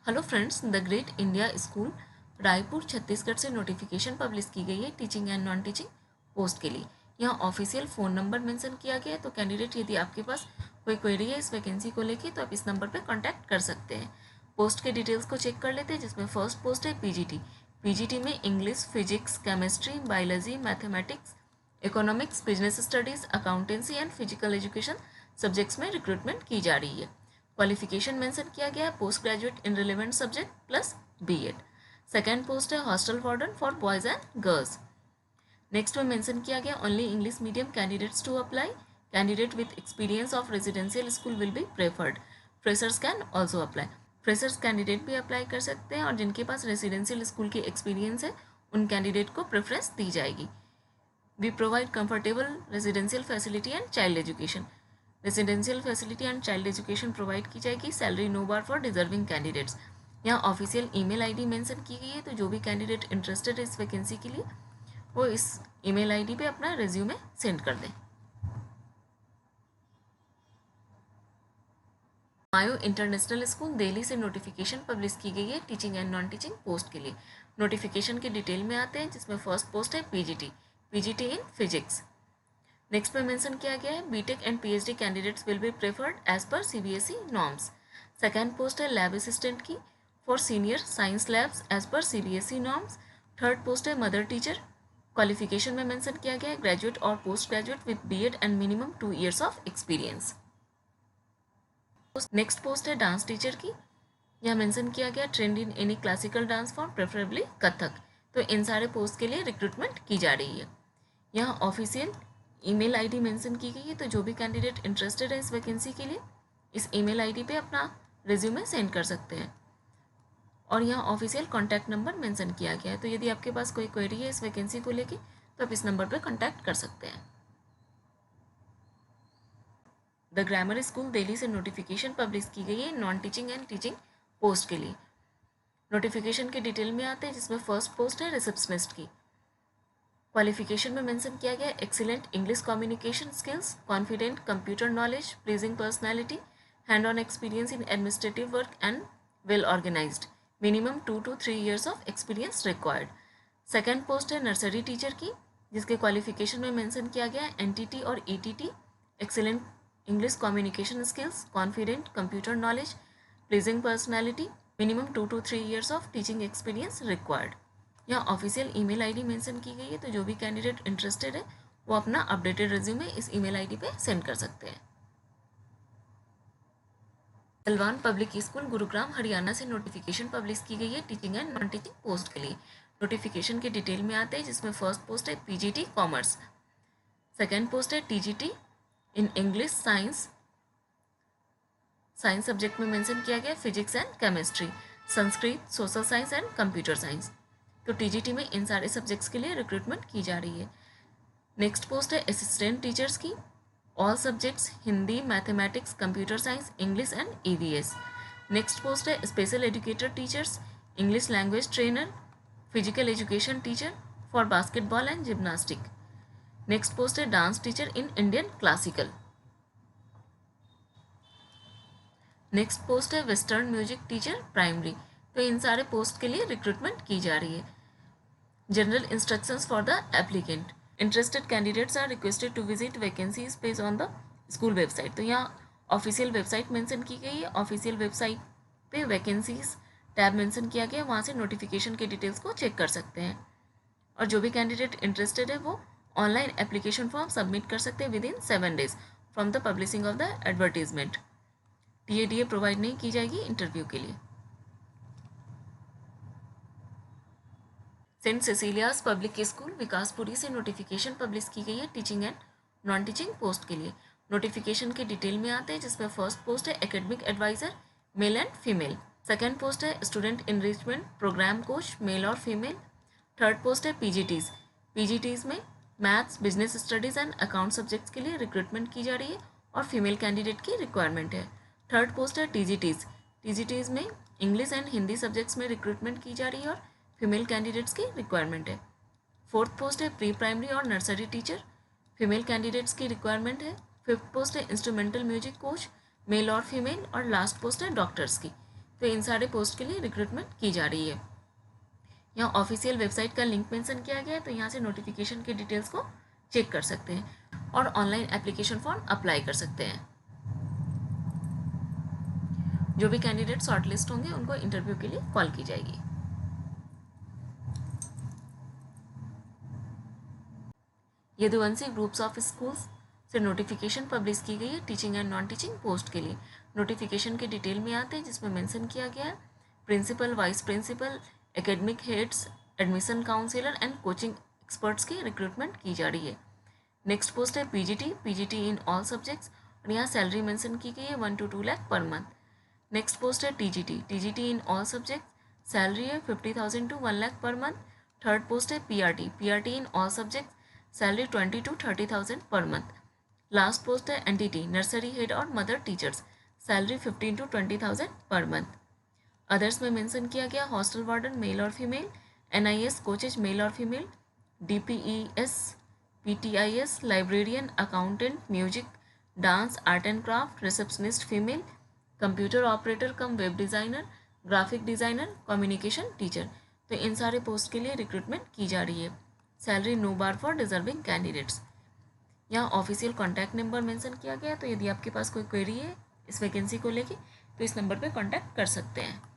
Hello friends, the great India school Raipur Chhattisgarh से notification publish की गई है teaching and non teaching post के लिए। यहाँ ऑफिशियल फ़ोन नंबर मेंशन किया गया है, तो कैंडिडेट यदि आपके पास कोई क्वेरी है इस वैकेंसी को लेके तो आप इस नंबर पर कॉन्टैक्ट कर सकते हैं। पोस्ट के डिटेल्स को चेक कर लेते हैं, जिसमें फर्स्ट पोस्ट है पीजीटी। पीजीटी में English, physics, chemistry, biology, mathematics, economics, business studies, accountancy and physical education subjects में रिक्रूटमेंट की जा रही है। क्वालिफिकेशन मेंशन किया गया है post graduate in relevant subject plus BEd. Second post है hostel warden for boys and girls. Next में मेंशन किया गया only English medium candidates to apply. Candidate with experience of residential school will be preferred. Freshers can also apply. Freshers candidate भी apply कर सकते हैं और जिनके पास रेजिडेंशियल स्कूल की एक्सपीरियंस है उन कैंडिडेट को प्रेफरेंस दी जाएगी। We provide comfortable residential facility and child education. Residential facility and child education provide की जाएगी। Salary no bar for deserving candidates. यहाँ ऑफिशियल ईमेल आईडी मेंशन की गई है, तो जो भी कैंडिडेट इंटरेस्टेड है इस वैकेंसी के लिए वो इस ईमेल आईडी पे अपना रिज्यूमे सेंड कर दें। मायो इंटरनेशनल स्कूल दिल्ली से नोटिफिकेशन पब्लिश की गई है teaching and non teaching post के लिए। नोटिफिकेशन के डिटेल में आते हैं, जिसमें फर्स्ट पोस्ट है पीजीटी इन फिजिक्स। नेक्स्ट में मेंशन किया गया है BTech and PhD candidates will be preferred as per CBSE norms. Second post है लैब असिस्टेंट की for senior science labs as per CBSE norms. Third post है mother teacher. Qualification में mention किया गया है ग्रेजुएट और post graduate with BEd and minimum 2 years of experience. Next post है dance teacher की। यह मेंशन किया गया trained in any classical dance form preferably Kathak. तो इन सारे पोस्ट के लिए रिक्रूटमेंट की जा रही है। यहाँ ऑफिशियल ईमेल आईडी मेंशन की गई है, तो जो भी कैंडिडेट इंटरेस्टेड है इस वैकेंसी के लिए इस ईमेल आईडी पे अपना रिज्यूमे सेंड कर सकते हैं। और यहाँ ऑफिशियल कॉन्टैक्ट नंबर मेंशन किया गया है, तो यदि आपके पास कोई क्वेरी है इस वैकेंसी को लेके तो आप इस नंबर पर कॉन्टैक्ट कर सकते हैं। द ग्रामर स्कूल दिल्ली से नोटिफिकेशन पब्लिश की गई है non teaching and teaching post के लिए। नोटिफिकेशन के डिटेल में आते हैं, जिसमें फर्स्ट पोस्ट है रिसेप्शनिस्ट की। क्वालिफिकेशन में मेंशन किया गया excellent English communication skills, confident computer knowledge, pleasing personality, hand on experience in administrative work and well organised. Minimum 2 to 3 years of experience required. Second post है nursery teacher की, जिसके qualification में mention किया गया NTT और ETT, excellent English communication skills, confident computer knowledge, pleasing personality, minimum 2 to 3 years of teaching experience required. यहाँ official email ID mention की गई है, तो जो भी कैंडिडेट इंटरेस्टेड है वो अपना अपडेटेड रिज्यूमे इस ईमेल आईडी पे सेंड कर सकते हैं। Salwan public school Gurugram Haryana से नोटिफिकेशन पब्लिश की गई है teaching and non teaching post के लिए। नोटिफिकेशन के डिटेल में आते हैं, जिसमें फर्स्ट पोस्ट है पीजीटी कॉमर्स। सेकेंड पोस्ट है TGT in English science subject में मेंशन किया गया physics and chemistry, Sanskrit, social science and computer science. तो टीजीटी में इन सारे सब्जेक्ट्स के लिए रिक्रूटमेंट की जा रही है। नेक्स्ट पोस्ट है असिस्टेंट टीचर्स की, all subjects Hindi, mathematics, computer science, English and EVS. Next post है special educator teachers, English language trainer, physical education teacher for basketball and gymnastic. Next post है dance teacher in Indian classical. Next post है western music teacher primary. तो इन सारे post के लिए recruitment की जा रही है। General instructions for the applicant. Interested candidates are requested to visit vacancies page on the school website. तो यहाँ ऑफिशियल वेबसाइट मेंशन की गई है। ऑफिशियल वेबसाइट पे वैकेंसीज टैब मेंशन किया गया है, वहाँ से नोटिफिकेशन के डिटेल्स को चेक कर सकते हैं। और जो भी कैंडिडेट इंटरेस्टेड है वो ऑनलाइन एप्लीकेशन फॉर्म सबमिट कर सकते हैं within 7 days from the publishing of the advertisement. TADA provide नहीं की जाएगी इंटरव्यू के लिए। Saint Cecilia's public school Vikaspuri से नोटिफिकेशन पब्लिश की गई है teaching and non teaching post के लिए। नोटिफिकेशन के डिटेल में आते हैं, जिसमें फर्स्ट पोस्ट है academic adviser male and female. Second post है student enrichment programme coach male और फीमेल। थर्ड पोस्ट है पीजीटीज में maths, business studies and account subjects के लिए रिक्रूटमेंट की जा रही है और फीमेल कैंडिडेट की रिक्वायरमेंट है। थर्ड पोस्ट है टीजीटीज में इंग्लिश एंड हिंदी सब्जेक्ट्स में रिक्रूटमेंट की जा रही है और फीमेल कैंडिडेट्स की रिक्वायरमेंट है। फोर्थ पोस्ट है प्री प्राइमरी और नर्सरी टीचर, फीमेल कैंडिडेट्स की रिक्वायरमेंट है। फिफ्थ पोस्ट है इंस्ट्रूमेंटल म्यूजिक कोच मेल और फीमेल। और लास्ट पोस्ट है डॉक्टर्स की। तो इन सारे पोस्ट के लिए रिक्रूटमेंट की जा रही है। यहाँ ऑफिशियल वेबसाइट का लिंक मेंशन किया गया है, तो यहाँ से नोटिफिकेशन के डिटेल्स को चेक कर सकते हैं और ऑनलाइन एप्लीकेशन फॉर्म अप्लाई कर सकते हैं। जो भी कैंडिडेट शॉर्टलिस्ट होंगे उनको इंटरव्यू के लिए कॉल की जाएगी। यदुवंशी ग्रुप्स ऑफ स्कूल्स से नोटिफिकेशन पब्लिश की गई है teaching and non teaching post के लिए। नोटिफिकेशन के डिटेल में आते हैं, जिसमें मेंशन किया गया है principal, vice principal, academic heads, admission counsellor and coaching experts की रिक्रूटमेंट की जा रही है। नेक्स्ट पोस्ट है पीजीटी इन ऑल सब्जेक्ट्स, और यहाँ सैलरी मेंशन की गई है 1 to 2 lakh per month. Next post है TGT in all subject, salary है 50,000 to 1 lakh per month. Third post है PRT in all subject, salary 20 to 30,000 per month. Last post है NTT nursery head और mother teachers, salary 15 to 20,000 per month. Others में mention किया गया hostel warden male और female, NIS coaches male और female, DPEs, PTIs, librarian, accountant, music, dance, art and craft, receptionist female, computer operator cum web designer, graphic designer, communication teacher. तो इन सारे post के लिए रिक्रूटमेंट की जा रही है। Salary no bar for deserving candidates. यहाँ ऑफिशियल कॉन्टैक्ट नंबर मेंशन किया गया है, तो यदि आपके पास कोई क्वेरी है इस वैकेंसी को लेके तो इस नंबर पे कांटेक्ट कर सकते हैं।